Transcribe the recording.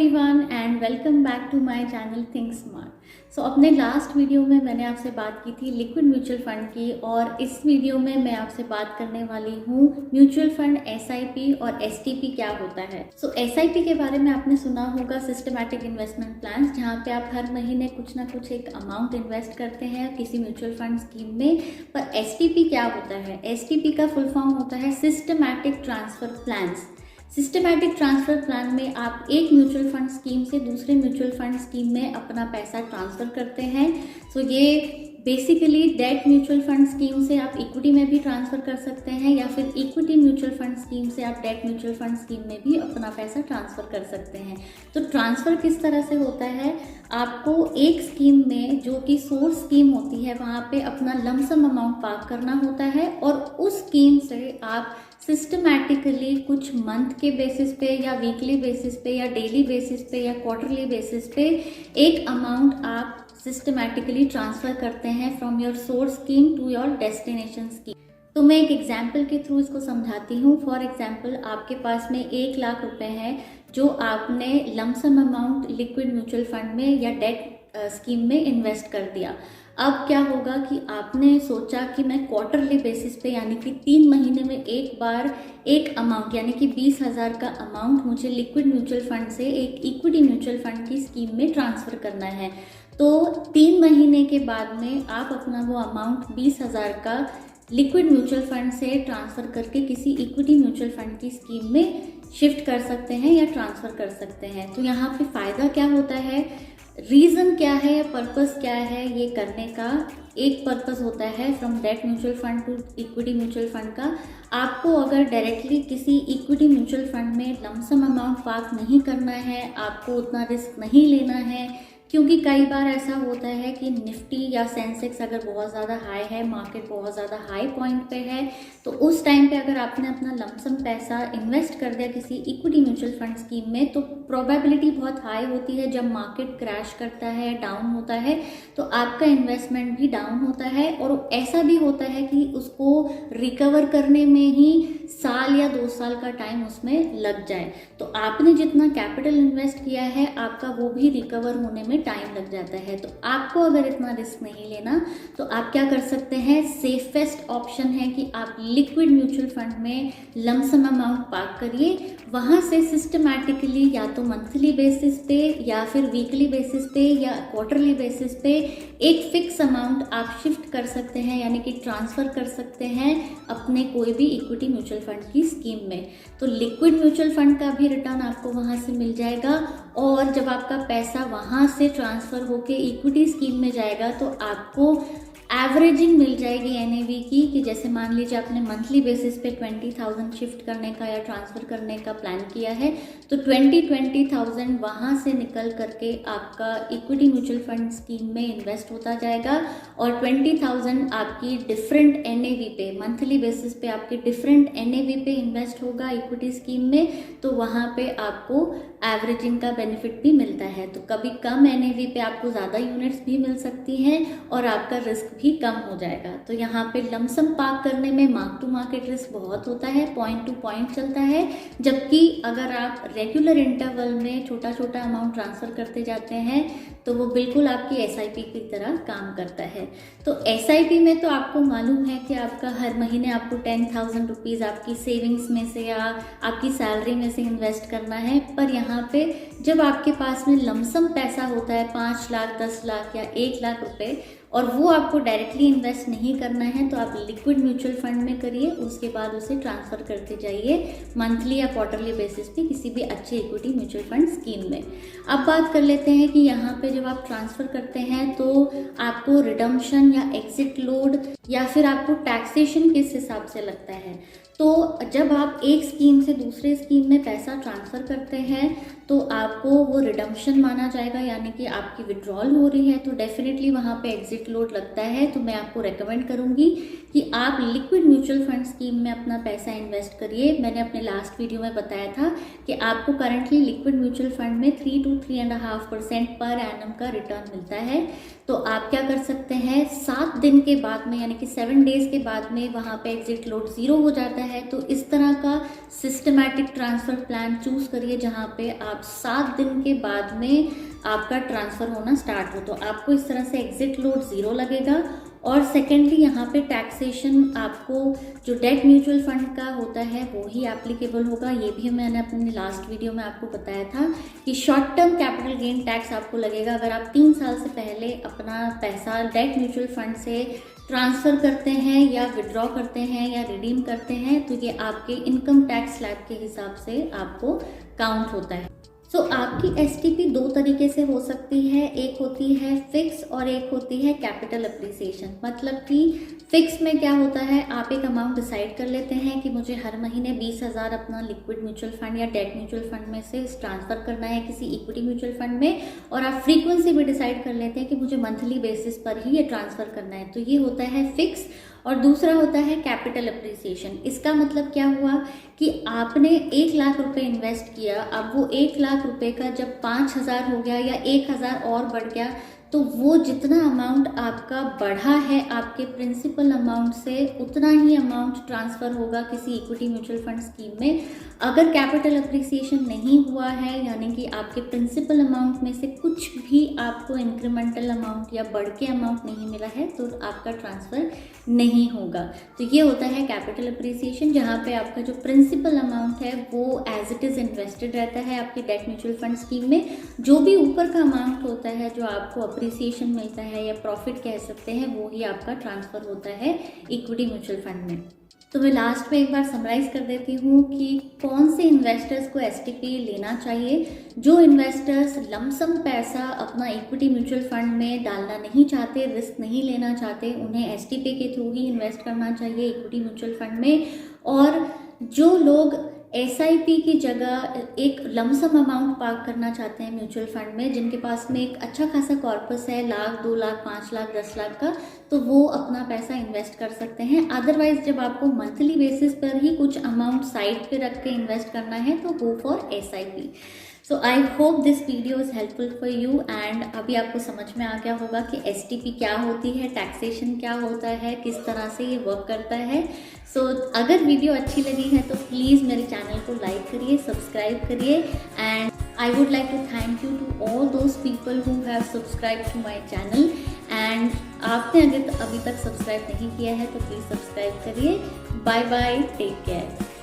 Everyone and welcome back to my channel think smart. So अपने last video में मैंने आपसे बात की थी लिक्विड म्यूचुअल फंड की, और इस वीडियो में मैं आपसे बात करने वाली हूँ म्यूचुअल फंड एसआईपी और एसटीपी क्या होता है। सो एसआईपी के बारे में आपने सुना होगा, सिस्टमैटिक इन्वेस्टमेंट प्लान, जहाँ पे आप हर महीने कुछ ना कुछ एक अमाउंट इन्वेस्ट करते हैं किसी म्यूचुअल फंड स्कीम में। पर एसटीपी क्या होता है? एसटीपी का फुल फॉर्म होता है systematic transfer plans. Systematic transfer plan में आप एक म्यूचुअल फंड स्कीम से दूसरे म्यूचुअल फंड स्कीम में अपना पैसा ट्रांसफ़र करते हैं। सो ये basically date mutual fund scheme से आप इक्विटी में भी ट्रांसफ़र कर सकते हैं, या फिर इक्विटी म्यूचुअल फंड स्कीम से आप डेट म्यूचुअल फंड स्कीम में भी अपना पैसा ट्रांसफ़र कर सकते हैं। तो ट्रांसफ़र किस तरह से होता है? आपको एक स्कीम में जो कि सोर्स स्कीम होती है वहाँ पे अपना लमसम अमाउंट पार्क करना होता है, और उस स्कीम से आप सिस्टमैटिकली कुछ मंथ के बेसिस पे या वीकली बेसिस पे या डेली बेसिस पे या क्वार्टरली बेसिस पे एक अमाउंट आप सिस्टमैटिकली ट्रांसफ़र करते हैं from your source scheme to your destination scheme. तो मैं एक एग्जाम्पल के थ्रू इसको समझाती हूँ। फॉर एग्जाम्पल, आपके पास में 1,00,000 रुपए हैं जो आपने lump sum amount liquid mutual fund में या डेट स्कीम में इन्वेस्ट कर दिया। अब क्या होगा कि आपने सोचा कि मैं क्वार्टरली बेसिस पे यानी कि 3 महीने में एक बार एक अमाउंट यानी कि 20,000 का अमाउंट मुझे लिक्विड म्यूचुअल फंड से एक इक्विटी म्यूचुअल फंड की स्कीम में ट्रांसफ़र करना है। तो 3 महीने के बाद में आप अपना वो अमाउंट 20,000 का लिक्विड म्यूचुअल फंड से ट्रांसफ़र करके किसी इक्विटी म्यूचुअल फंड की स्कीम में शिफ्ट कर सकते हैं या ट्रांसफ़र कर सकते हैं। तो यहाँ पे फ़ायदा क्या होता है, रीज़न क्या है या पर्पस क्या है ये करने का? एक पर्पस होता है from debt mutual fund to equity mutual fund का। आपको अगर डायरेक्टली किसी इक्विटी म्यूचुअल फंड में लमसम अमाउंट पार्क नहीं करना है, आपको उतना रिस्क नहीं लेना है, क्योंकि कई बार ऐसा होता है कि निफ्टी या सेंसेक्स अगर बहुत ज़्यादा हाई है, मार्केट बहुत ज़्यादा हाई पॉइंट पे है, तो उस टाइम पे अगर आपने अपना लमसम पैसा इन्वेस्ट कर दिया किसी इक्विटी म्यूचुअल फंड स्कीम में, तो प्रोबेबिलिटी बहुत हाई होती है जब मार्केट क्रैश करता है, डाउन होता है, तो आपका इन्वेस्टमेंट भी डाउन होता है। और ऐसा भी होता है कि उसको रिकवर करने में ही साल या 2 साल का टाइम उसमें लग जाए। तो आपने जितना कैपिटल इन्वेस्ट किया है आपका वो भी रिकवर होने में टाइम लग जाता है। तो आपको अगर इतना रिस्क नहीं लेना तो आप क्या कर सकते हैं, सेफेस्ट ऑप्शन है कि आप लिक्विड म्यूचुअल फंड में लमसम अमाउंट पार्क करिए, वहाँ से सिस्टमैटिकली या तो मंथली बेसिस पे या फिर वीकली बेसिस पे या क्वार्टरली बेसिस पे एक फिक्स अमाउंट आप शिफ्ट कर सकते हैं, यानी कि ट्रांसफ़र कर सकते हैं अपने कोई भी इक्विटी म्यूचुअल फंड की स्कीम में। तो लिक्विड म्यूचुअल फंड का भी रिटर्न आपको वहाँ से मिल जाएगा, और जब आपका पैसा वहाँ से ट्रांसफ़र होके इक्विटी स्कीम में जाएगा तो आपको एवरेजिंग मिल जाएगी एनएवी की, कि जैसे मान लीजिए आपने मंथली बेसिस पे 20,000 शिफ्ट करने का या ट्रांसफ़र करने का प्लान किया है, तो 20,000 वहाँ से निकल करके आपका इक्विटी म्यूचुअल फंड स्कीम में इन्वेस्ट होता जाएगा, और 20,000 आपकी डिफरेंट एनएवी पे, मंथली बेसिस पे आपकी डिफरेंट एनएवी पे इन्वेस्ट होगा इक्विटी स्कीम में, तो वहाँ पे आपको एवरेजिंग का बेनिफिट भी मिलता है। तो कभी कम एनएवी पे आपको ज़्यादा यूनिट्स भी मिल सकती हैं और आपका रिस्क भी कम हो जाएगा। तो यहाँ पे लमसम पार्क करने में मार्क टू मार्केट रिस्क बहुत होता है, पॉइंट टू पॉइंट चलता है, जबकि अगर आप रेगुलर इंटरवल में छोटा छोटा अमाउंट ट्रांसफ़र करते जाते हैं तो वो बिल्कुल आपकी एसआईपी की तरह काम करता है। तो एसआईपी में तो आपको मालूम है कि आपका हर महीने आपको 10,000 रुपीज़ आपकी सेविंग्स में से या आपकी सैलरी में से इन्वेस्ट करना है। पर यहाँ पे जब आपके पास में लमसम पैसा होता है 5 लाख, 10 लाख या 1,00,000 रुपए, और वो आपको डायरेक्टली इन्वेस्ट नहीं करना है, तो आप लिक्विड म्यूचुअल फंड में करिए, उसके बाद उसे ट्रांसफ़र करते जाइए मंथली या क्वार्टरली बेसिस पे किसी भी अच्छे इक्विटी म्यूचुअल फंड स्कीम में। अब बात कर लेते हैं कि यहाँ पे जब आप ट्रांसफ़र करते हैं तो आपको रिडम्पशन या एग्जिट लोड या फिर आपको टैक्सेशन किस हिसाब से लगता है। तो जब आप एक स्कीम से दूसरे स्कीम में पैसा ट्रांसफ़र करते हैं तो आपको वो रिडम्पशन माना जाएगा, यानी कि आपकी विड्रॉल हो रही है, तो डेफिनेटली वहाँ पे एग्जिट लोड लगता है। तो मैं आपको रेकमेंड करूँगी कि आप लिक्विड म्यूचुअल फंड स्कीम में अपना पैसा इन्वेस्ट करिए। मैंने अपने लास्ट वीडियो में बताया था कि आपको करंटली लिक्विड म्यूचुअल फंड में 3 to 3.5% पर एनम का रिटर्न मिलता है। तो आप क्या कर सकते हैं, 7 दिन के बाद में यानी कि 7 डेज के बाद में वहाँ पे एग्जिट लोड 0 हो जाता है। तो इस तरह का सिस्टमैटिक ट्रांसफ़र प्लान चूज़ करिए जहाँ पे आप 7 दिन के बाद में आपका ट्रांसफ़र होना स्टार्ट हो। तो आपको इस तरह से एग्जिट लोड 0 लगेगा। और सेकेंडली यहाँ पे टैक्सेशन आपको जो डेट म्यूचुअल फंड का होता है वो ही एप्लीकेबल होगा। ये भी मैंने अपने लास्ट वीडियो में आपको बताया था कि short term capital gain tax आपको लगेगा अगर आप 3 साल से पहले अपना पैसा डेट म्यूचुअल फंड से ट्रांसफ़र करते हैं या विड्रॉ करते हैं या रिडीम करते हैं, तो ये आपके इनकम टैक्स स्लैब के हिसाब से आपको काउंट होता है। सो आपकी एसटीपी 2 तरीके से हो सकती है, एक होती है फिक्स और एक होती है कैपिटल अप्रिसिएशन। मतलब कि फिक्स में क्या होता है, आप एक अमाउंट डिसाइड कर लेते हैं कि मुझे हर महीने 20,000 अपना लिक्विड म्यूचुअल फंड या डेट म्यूचुअल फंड में से ट्रांसफ़र करना है किसी इक्विटी म्यूचुअल फंड में, और आप फ्रीक्वेंसी भी डिसाइड कर लेते हैं कि मुझे मंथली बेसिस पर ही ये ट्रांसफ़र करना है। तो ये होता है फिक्स। और दूसरा होता है कैपिटल अप्रिसिएशन। इसका मतलब क्या हुआ कि आपने 1 लाख रुपए इन्वेस्ट किया, अब वो 1 लाख रुपए का जब 5,000 हो गया या 1,000 और बढ़ गया, तो वो जितना अमाउंट आपका बढ़ा है आपके प्रिंसिपल अमाउंट से, उतना ही अमाउंट ट्रांसफ़र होगा किसी इक्विटी म्यूचुअल फंड स्कीम में। अगर कैपिटल अप्रिसिएशन नहीं हुआ है यानी कि आपके प्रिंसिपल अमाउंट में से कुछ भी आपको इंक्रीमेंटल अमाउंट या बढ़ के अमाउंट नहीं मिला है, तो आपका ट्रांसफ़र नहीं होगा। तो ये होता है कैपिटल अप्रिसिएशन, जहाँ पे आपका जो प्रिंसिपल अमाउंट है वो एज इट इज़ इन्वेस्टेड रहता है आपके डेट म्यूचुअल फंड स्कीम में। जो भी ऊपर का अमाउंट होता है जो आपको अप्रिसिएशन मिलता है या प्रॉफिट कह सकते हैं, वो ही आपका ट्रांसफ़र होता है इक्विटी म्यूचुअल फंड में। तो मैं लास्ट में एक बार समराइज़ कर देती हूँ कि कौन से इन्वेस्टर्स को एसटीपी लेना चाहिए। जो इन्वेस्टर्स लमसम पैसा अपना इक्विटी म्यूचुअल फंड में डालना नहीं चाहते, रिस्क नहीं लेना चाहते, उन्हें एसटीपी के थ्रू ही इन्वेस्ट करना चाहिए इक्विटी म्यूचुअल फंड में। और जो लोग एसआईपी की जगह एक लमसम अमाउंट पार्क करना चाहते हैं म्यूचुअल फंड में, जिनके पास में एक अच्छा खासा कॉर्पस है, 1 लाख, 2 लाख, 5 लाख, 10 लाख का, तो वो अपना पैसा इन्वेस्ट कर सकते हैं। अदरवाइज जब आपको मंथली बेसिस पर ही कुछ अमाउंट साइड पे रख के इन्वेस्ट करना है तो go for SIP. So I hope this video is helpful for you and अभी आपको समझ में आ गया होगा कि एसटीपी क्या होती है, टैक्सेशन क्या होता है, किस तरह से ये वर्क करता है। सो अगर वीडियो अच्छी लगी है तो प्लीज़ मेरे चैनल को लाइक करिए, सब्सक्राइब करिए and I would like to thank you to all those people who have subscribe to my channel. And आपने अगर अभी तक सब्सक्राइब नहीं किया है तो प्लीज़ सब्सक्राइब करिए। Bye bye, take care.